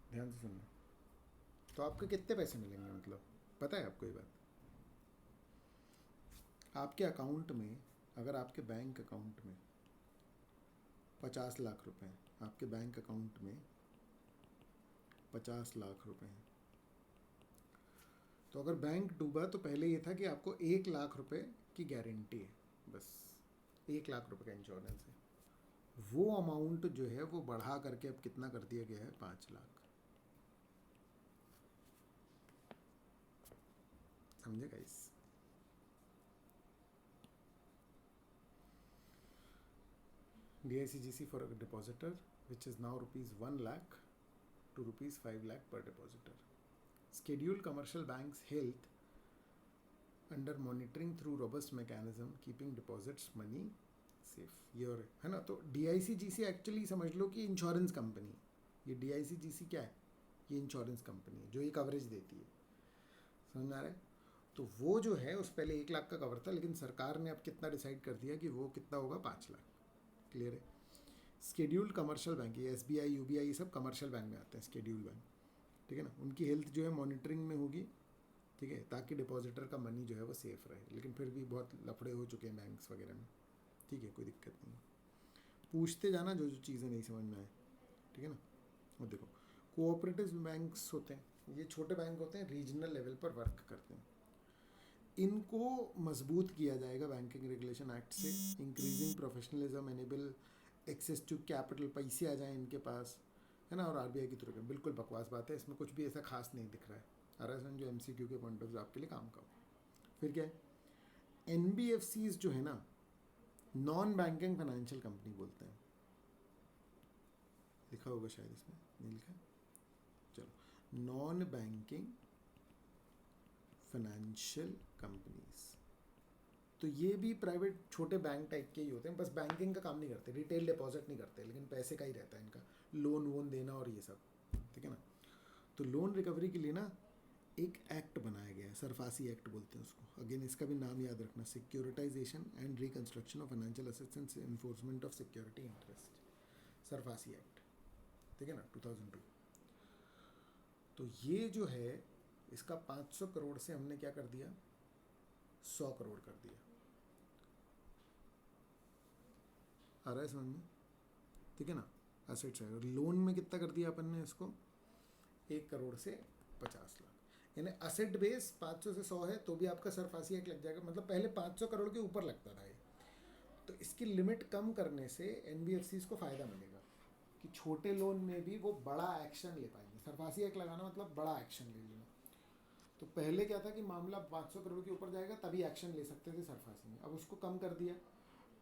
ध्यान से सुनना। तो आपके कितने पैसे मिलेंगे, मतलब पता है आपको ये बात? आपके अकाउंट में, अगर आपके बैंक अकाउंट में 50 लाख रुपए हैं, आपके बैंक अकाउंट में 50 लाख रुपए हैं, तो अगर बैंक डूबा तो पहले ये था कि आपको 1 लाख रुपए की गारंटी है, बस 1 लाख रुपए का इंश्योरेंस है। वो अमाउंट जो है वो बढ़ा करके अब कितना कर दिया गया है, 5 लाख। समझे guys? DICGC for a depositor, which is now ₹1 lakh to ₹5 lakh per depositor. Scheduled commercial banks health under monitoring through robust mechanism keeping deposits money safe. ये और है ना? तो DICGC एक्चुअली समझ लो कि इंश्योरेंस कंपनी। ये DICGC क्या है? ये इंश्योरेंस कंपनी है जो ये कवरेज देती है। समझ में आ रहा है? तो वो जो है उस पहले 1 लाख का कवर था, लेकिन सरकार ने अब कितना डिसाइड कर दिया कि वो कितना होगा, 5 लाख। क्लियर है? स्केड्यूल्ड कमर्शियल बैंक, ये SBI UBI ये सब कमर्शियल बैंक में आते हैं, स्केड्यूल्ड बैंक। ठीक है ना? उनकी हेल्थ जो है मॉनिटरिंग में होगी। ठीक है, ताकि डिपॉजिटर का मनी जो है वो सेफ रहे। लेकिन फिर भी बहुत लफड़े हो चुके हैं बैंक्स वगैरह में। ठीक है, कोई दिक्कत नहीं। पूछते जाना जो जो चीज़ें नहीं समझ में आए। ठीक है ना? और देखो, कोऑपरेटिव बैंक्स होते हैं, ये छोटे बैंक होते हैं, रीजनल लेवल पर वर्क करते हैं। इनको मजबूत किया जाएगा बैंकिंग रेगुलेशन एक्ट से। Increasing professionalism, enable access to capital, पैसे आ जाएं इनके पास, है ना? और RBI की तरफ बिल्कुल बकवास बात है, इसमें कुछ भी ऐसा खास नहीं दिख रहा है। RSN जो MCQ के पॉइंट ऑफ व्यू आपके लिए काम का हो। फिर क्या है? NBFCs जो है ना, नॉन बैंकिंग फाइनेंशियल कंपनी बोलते हैं। लिखा होगा शायद, इसमें नहीं लिखा? चलो, नॉन बैंकिंग फाइनेंशियल कंपनीज, तो ये भी प्राइवेट छोटे बैंक टाइप के ही होते हैं, बस बैंकिंग का काम नहीं करते, रिटेल डिपॉजिट नहीं करते, लेकिन पैसे का ही रहता है इनका, लोन वोन देना और ये सब। ठीक है ना? तो लोन रिकवरी के लिए ना एक एक्ट बनाया गया है, सरफासी एक्ट बोलते हैं उसको। अगेन इसका भी नाम याद रखना, securitization and reconstruction of financial assets and enforcement of security interest, SARFAESI act. ठीक है ना? 2002। तो ये जो है, इसका 500 करोड़ से हमने क्या कर दिया, 100 करोड़ कर दिया। आ रहा है समझ में? ठीक है ना? एसेट साइड, और लोन में कितना कर दिया अपन ने इसको, 1 करोड़ से 50 लाख। यानी असेट बेस 500 से 100 है, तो भी आपका सरफासी एक लग जाएगा। मतलब पहले 500 करोड़ के ऊपर लगता था ये। तो इसकी लिमिट कम करने से NBFCs को फ़ायदा मिलेगा कि छोटे लोन में भी वो बड़ा एक्शन ले पाएंगे। सरफासी एक लगाना मतलब बड़ा एक्शन ले लेना। तो पहले क्या था कि मामला 500 करोड़ के ऊपर जाएगा तभी एक्शन ले सकते थे सरफासी में, अब उसको कम कर दिया।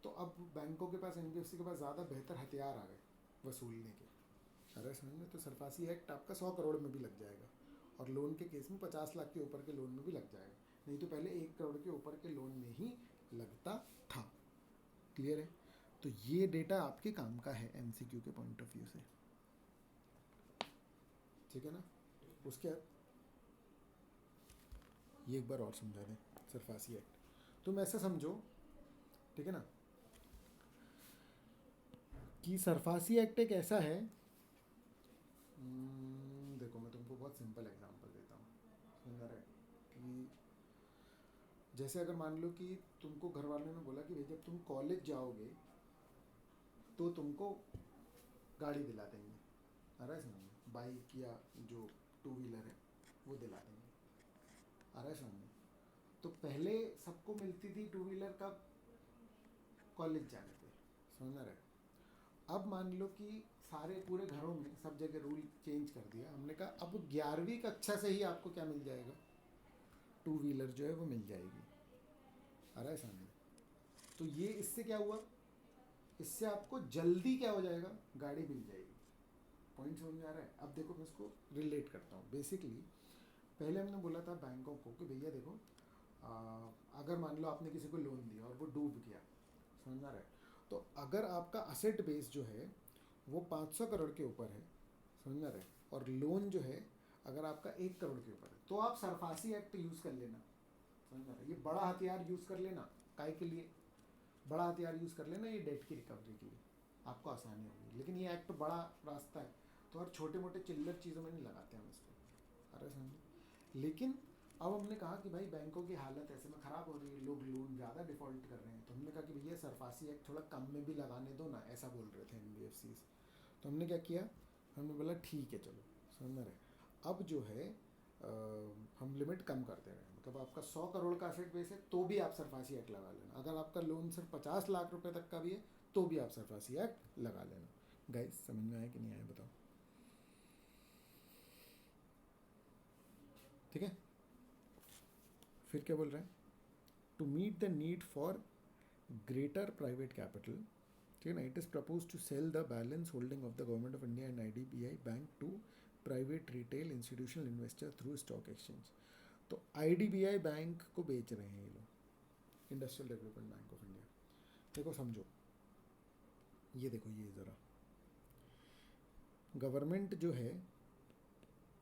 तो अब बैंकों के पास, NBFC के पास ज़्यादा बेहतर हथियार आ गए वसूलने के। अरे समझ में? तो सरफासी एक्ट आपका 100 करोड़ में भी लग जाएगा, और लोन के केस में 50 लाख के ऊपर के लोन में भी लग जाएगा। नहीं तो पहले 1 करोड़ के ऊपर के लोन में ही लगता था। क्लियर है? तो ये डेटा आपके काम का है MCQ के पॉइंट ऑफ व्यू से। ठीक है ना? उसके बाद ये एक बार और समझा दें, सरफासी एक्ट तुम ऐसा समझो, ठीक है ना, कि सरफासी एक्ट एक ऐसा है, देखो मैं तुमको बहुत सिंपल एग्जांपल देता हूँ, समझ आ रहा है? कि जैसे अगर मान लो कि तुमको घर वालों ने बोला कि भाई जब तुम कॉलेज जाओगे तो तुमको गाड़ी दिला देंगे, आ रहा है समझ में? बाइक या जो 2 व्हीलर है वो दिला देंगे, आ रहा है समझ में? तो पहले सबको मिलती थी 2 व्हीलर कब, कॉलेज जाने पे, समझ आ रहा है? अब मान लो कि सारे पूरे घरों में सब जगह रूल चेंज कर दिया, हमने कहा अब 11वीं कक्षा से ही आपको क्या मिल जाएगा, 2 व्हीलर जो है वो मिल जाएगी, आ रहा है सामने? तो ये इससे क्या हुआ, इससे आपको जल्दी क्या हो जाएगा, गाड़ी मिल जाएगी। पॉइंट समझ में आ रहा है? अब देखो मैं इसको रिलेट करता हूँ। बेसिकली पहले हमने बोला था बैंकों को कि भैया देखो, अगर मान लो आपने किसी को लोन दिया और वो डूब गया, समझ में आ रहा है? तो अगर आपका असेट बेस जो है वो 500 करोड़ के ऊपर है, समझ में आ रहा है, और लोन जो है अगर आपका 1 करोड़ के ऊपर है, तो आप सरफासी एक्ट यूज़ कर लेना, समझ में आ रहा है? ये बड़ा हथियार यूज़ कर लेना, काय के लिए बड़ा हथियार यूज़ कर लेना, ये डेट की रिकवरी के लिए आपको आसानी होगी। लेकिन ये एक्ट बड़ा रास्ता है, तो और छोटे मोटे चिल्लर चीज़ों में नहीं लगाते हम इसको, अरे समझे। लेकिन अब हमने कहा कि भाई बैंकों की हालत ऐसे में ख़राब हो रही है, लोग लोन ज़्यादा डिफ़ॉल्ट कर रहे हैं, तो हमने कहा कि भैया सरफासी एक्ट थोड़ा कम में भी लगाने दो ना, ऐसा बोल रहे थे NBFCs। तो हमने क्या किया, हमने बोला ठीक है चलो, समझ में रहे। अब जो है हम लिमिट कम कर दे रहे हैं, मतलब आपका 100 करोड़ का एसेट बेस है तो भी आप सरफासी एक्ट लगा लेना, अगर आपका लोन सिर्फ 50 लाख रुपए तक का भी है तो भी आप सरफासी एक्ट लगा लेना। गाइस समझ में आया कि नहीं आया बताओ, ठीक है। फिर क्या बोल रहे हैं, to meet the need for greater private capital, ठीक है ना, it is propose to sell the balance holding of the government of India and IDBI bank to private retail institutional investor through stock exchange. तो IDBI bank को बेच रहे हैं ये लोग, industrial development bank of India. देखो समझो, ये देखो ये ज़रा, गवर्नमेंट जो है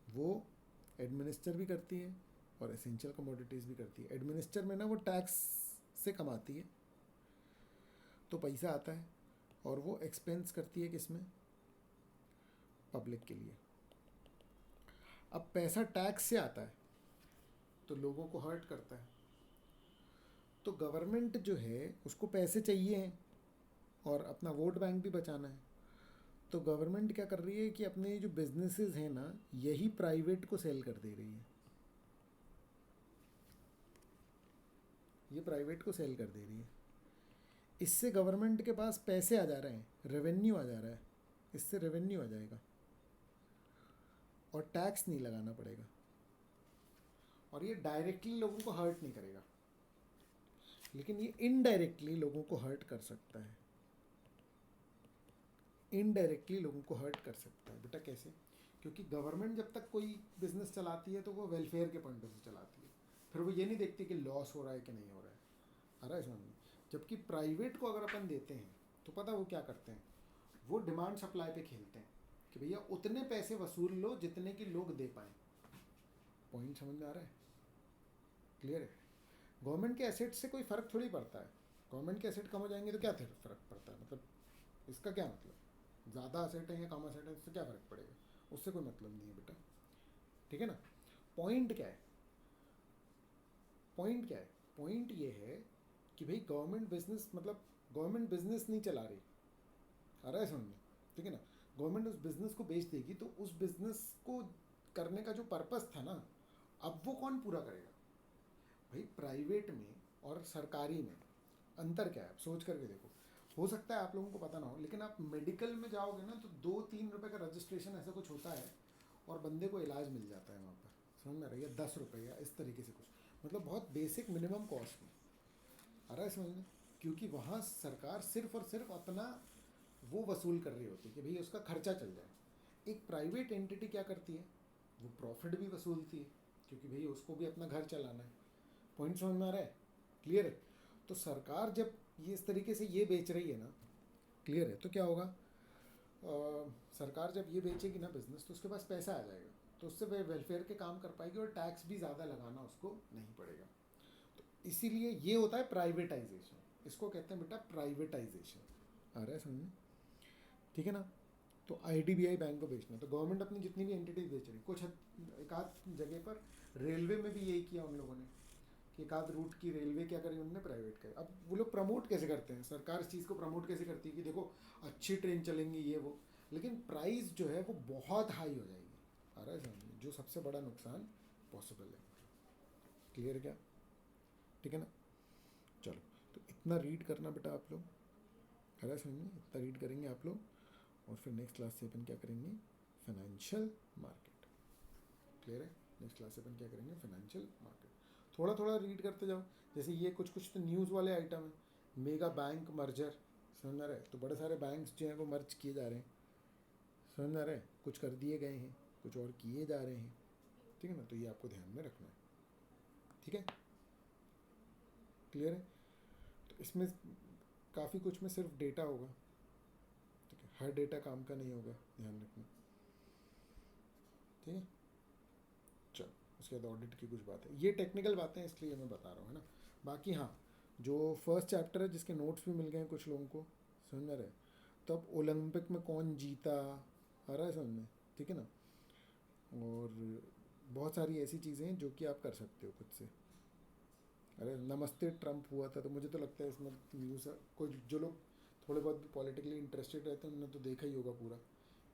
वो एडमिनिस्टर भी करती है और एसेंशियल कमोडिटीज़ भी करती है। एडमिनिस्टर में ना वो टैक्स से कमाती है तो पैसा आता है, और वो एक्सपेंस करती है किसमें, पब्लिक के लिए। अब पैसा टैक्स से आता है तो लोगों को हर्ट करता है, तो गवर्नमेंट जो है उसको पैसे चाहिए हैं और अपना वोट बैंक भी बचाना है, तो गवर्नमेंट क्या कर रही है कि अपने जो बिजनेसेस हैं ना यही प्राइवेट को सेल कर दे रही है, ये प्राइवेट को सेल कर दे रही है। इससे गवर्नमेंट के पास पैसे आ जा रहे हैं, रेवेन्यू आ जा रहा है, इससे रेवेन्यू आ जाएगा और टैक्स नहीं लगाना पड़ेगा, और ये डायरेक्टली लोगों को हर्ट नहीं करेगा, लेकिन ये इनडायरेक्टली लोगों को हर्ट कर सकता है, इनडायरेक्टली लोगों को हर्ट कर सकता है। बेटा कैसे, क्योंकि गवर्नमेंट जब तक कोई बिजनेस चलाती है तो वो वेलफेयर के पॉइंट से चलाती है, फिर वो ये नहीं देखती कि लॉस हो रहा है कि नहीं हो रहा है, आ रहा है समझ में। जबकि प्राइवेट को अगर अपन देते हैं तो पता वो क्या करते हैं, वो डिमांड सप्लाई पे खेलते हैं कि भैया उतने पैसे वसूल लो जितने की लोग दे पाएँ। पॉइंट समझ में आ रहा है, क्लियर है। गवर्नमेंट के एसेट से कोई फ़र्क थोड़ी पड़ता है, गवर्नमेंट के एसेट कम हो जाएंगे तो क्या फ़र्क पड़ता है, मतलब इसका क्या मतलब, ज़्यादा एसेट है या कम एसेट है उससे क्या फ़र्क पड़ेगा, उससे कोई मतलब नहीं है बेटा, ठीक है ना। पॉइंट क्या है, पॉइंट क्या है, पॉइंट ये है कि भाई गवर्नमेंट बिजनेस, मतलब गवर्नमेंट बिजनेस नहीं चला रही, आ रहा है समझ में, ठीक है ना। गवर्नमेंट उस बिज़नेस को बेच देगी तो उस बिज़नेस को करने का जो पर्पस था ना, अब वो कौन पूरा करेगा। भाई प्राइवेट में और सरकारी में अंतर क्या है, आप सोच करके देखो। हो सकता है आप लोगों को पता ना हो, लेकिन आप मेडिकल में जाओगे ना तो 2-3 रुपए का रजिस्ट्रेशन ऐसा कुछ होता है और बंदे को इलाज मिल जाता है वहाँ पर, समझ में आ रही है, 10 रुपये या इस तरीके से कुछ, मतलब बहुत बेसिक मिनिमम कॉस्ट में, आ रहा है समझ में। क्योंकि वहाँ सरकार सिर्फ और सिर्फ अपना वो वसूल कर रही होती है कि भाई उसका खर्चा चल जाए। एक प्राइवेट एंटिटी क्या करती है, वो प्रॉफिट भी वसूलती है, क्योंकि भाई उसको भी अपना घर चलाना है। पॉइंट समझ में आ रहा है, क्लियर है। तो सरकार जब ये इस तरीके से ये बेच रही है ना, क्लियर है, तो क्या होगा, सरकार जब ये बेचेगी ना बिजनेस तो उसके पास पैसा आ जाएगा, तो उससे वह वेलफेयर के काम कर पाएगी और टैक्स भी ज़्यादा लगाना उसको नहीं पड़ेगा। तो इसीलिए ये होता है प्राइवेटाइजेशन, इसको कहते हैं बेटा प्राइवेटाइजेशन, आ रहा है समझ में, ठीक है ना। तो IDBI बैंक को बेचना, तो गवर्नमेंट अपनी जितनी भी एंटिटीज बेच रही, कुछ एक आध जगह पर रेलवे में भी यही किया उन लोगों ने कि एक आध रूट की रेलवे क्या करी उन्होंने, प्राइवेट करी। अब वो लोग प्रमोट कैसे करते हैं, सरकार इस चीज़ को प्रमोट कैसे करती है कि देखो अच्छी ट्रेन चलेंगी ये वो, लेकिन प्राइस जो है वो बहुत हाई हो जाएगी, आ रहा है समझ में, जो सबसे बड़ा नुकसान पॉसिबल है, क्लियर क्या, ठीक है ना। चलो, तो इतना रीड करना बेटा आप लोग, आ रहा है समझ में, इतना रीड करेंगे आप लोग, और फिर नेक्स्ट क्लास से अपन क्या करेंगे, फाइनेंशियल मार्केट, क्लियर है। नेक्स्ट क्लास से अपन क्या करेंगे, फाइनेंशियल मार्केट, थोड़ा थोड़ा रीड करते जाओ। जैसे ये कुछ कुछ तो न्यूज़ वाले आइटम है, मेगा बैंक मर्जर, समझ में आ रहा है, तो बड़े सारे बैंक्स जो हैं वो मर्ज किए जा रहे हैं, समझ में आ रहा है, कुछ कर दिए गए हैं, कुछ और किए जा रहे हैं, ठीक है ना। तो ये आपको ध्यान में रखना है, ठीक है, क्लियर है। तो इसमें काफ़ी कुछ में सिर्फ डेटा होगा, ठीक है, हर डेटा काम का नहीं होगा, ध्यान रखना, ठीक है। चलो, उसके बाद ऑडिट की कुछ बात है, ये टेक्निकल बातें हैं इसलिए मैं बता रहा हूँ, है ना। बाकी हाँ, जो फर्स्ट चैप्टर है जिसके नोट्स भी मिल गए हैं कुछ लोगों को, समझ में रहे, तो अब ओलंपिक में कौन जीता, आ रहा है समझ में, ठीक है ना। और बहुत सारी ऐसी चीज़ें हैं जो कि आप कर सकते हो खुद से। अरे नमस्ते ट्रम्प हुआ था, तो मुझे तो लगता है इसमें व्यूज़ कोई जो लोग थोड़े बहुत भी पॉलिटिकली इंटरेस्टेड रहते हैं उन्होंने तो देखा ही होगा पूरा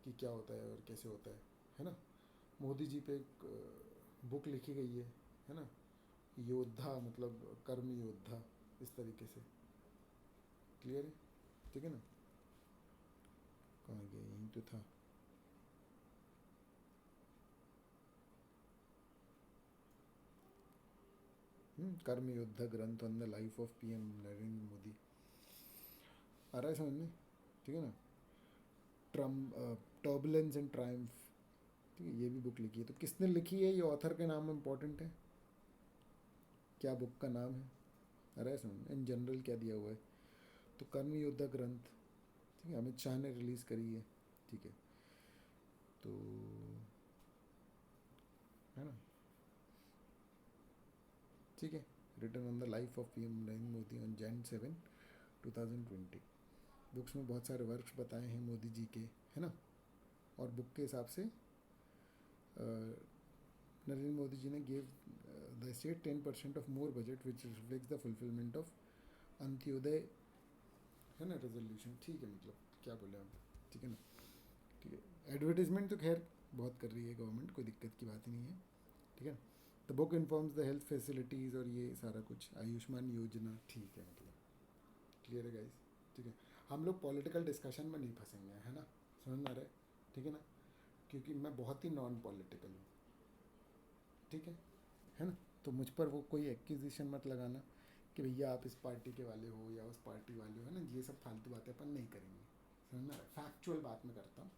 कि क्या होता है और कैसे होता है ना। मोदी जी पे एक बुक लिखी गई है ना, योद्धा मतलब कर्म योद्धा, इस तरीके से। क्लियर है, ठीक है ना। कहाँ गया, यहीं तो था। Karma Yoddha Granth on the life of PM Narendra Modi, आ रहा है समझ में, ठीक है ना। ट्रम्प, टर्बुलेंस एंड ट्रायम्फ, ठीक है, ये भी बुक लिखी है। तो किसने लिखी है, ये ऑथर के नाम इम्पोर्टेंट है, क्या बुक का नाम है, आ रहा है समझ में, इन जनरल क्या दिया हुआ है। तो कर्म योद्धा ग्रंथ, ठीक है, अमित शाह ने रिलीज़ करी है, ठीक है। तो है ना, ठीक है। Return on the life of PM Narendra Modi on Jan 7, 2020। Books में बहुत सारे वर्क्स बताए हैं मोदी जी के, है ना। और बुक के हिसाब से नरेंद्र मोदी जी ने give the state 10% of more budget which reflects the fulfilment of Antyodaya, है ना, रेजोल्यूशन। ठीक है, मतलब क्या बोले हम, ठीक है ना। ठीक है, एडवर्टीजमेंट तो खैर बहुत कर रही है गवर्नमेंट, कोई दिक्कत की बात ही नहीं है, ठीक है। The book informs the health facilities और ये सारा कुछ, आयुष्मान योजना, ठीक है, मतलब क्लियर है गाइस, ठीक है। हम लोग पॉलिटिकल डिस्कशन में नहीं फंसेंगे, है ना, समझ में आ रहा है, ठीक है ना, क्योंकि मैं बहुत ही नॉन पॉलिटिकल हूँ, ठीक है ना। तो मुझ पर वो कोई एक्विजिशन मत लगाना कि भैया आप इस पार्टी के वाले हो या उस पार्टी वाले हो, है ना, ये सब फालतू बातें अपन नहीं करेंगे, समझ में आ रहा है। फैक्चुअल बात में करता हूँ,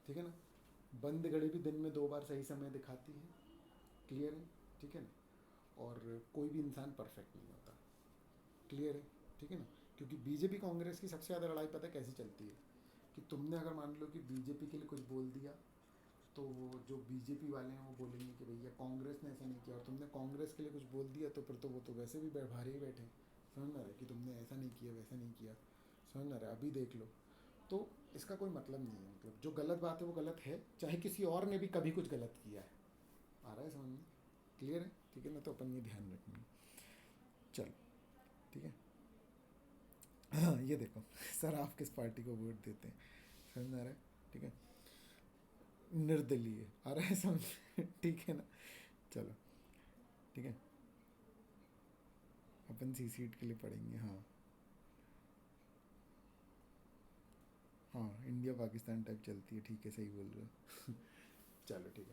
ठीक है ना। बंद घड़ी भी दिन में 2 बार सही समय दिखाती है, क्लियर है, ठीक है ना। और कोई भी इंसान परफेक्ट नहीं होता, क्लियर है, ठीक है ना। क्योंकि बीजेपी कांग्रेस की सबसे ज़्यादा लड़ाई पता है कैसी चलती है, कि तुमने अगर मान लो कि बीजेपी के लिए कुछ बोल दिया, तो जो बीजेपी वाले हैं वो बोलेंगे कि भैया कांग्रेस ने ऐसा नहीं किया, और तुमने कांग्रेस के लिए कुछ बोल दिया तो फिर तो वो तो वैसे भी भारे ही बैठे, समझ में आ रहा है, कि तुमने ऐसा नहीं किया वैसा नहीं किया, समझ में आ रहा है। अभी देख लो, तो इसका कोई मतलब नहीं है, मतलब जो गलत बात है वो गलत है, चाहे किसी और ने भी कभी कुछ गलत किया है, आ रहा है समझ में, क्लियर है, ठीक है ना। तो अपन ये ध्यान रखेंगे, चलो, ठीक है। हाँ ये देखो सर, आप किस पार्टी को वोट देते हैं, समझ में आ रहा है, ठीक है। निर्दलीय, आ रहा है समझ में, ठीक है ना। चलो, ठीक है, अपन सी सीट के लिए पढ़ेंगे, हाँ। हाँ, इंडिया पाकिस्तान टाइप चलती है, ठीक है, सही बोल रहे हो। चलो ठीक है।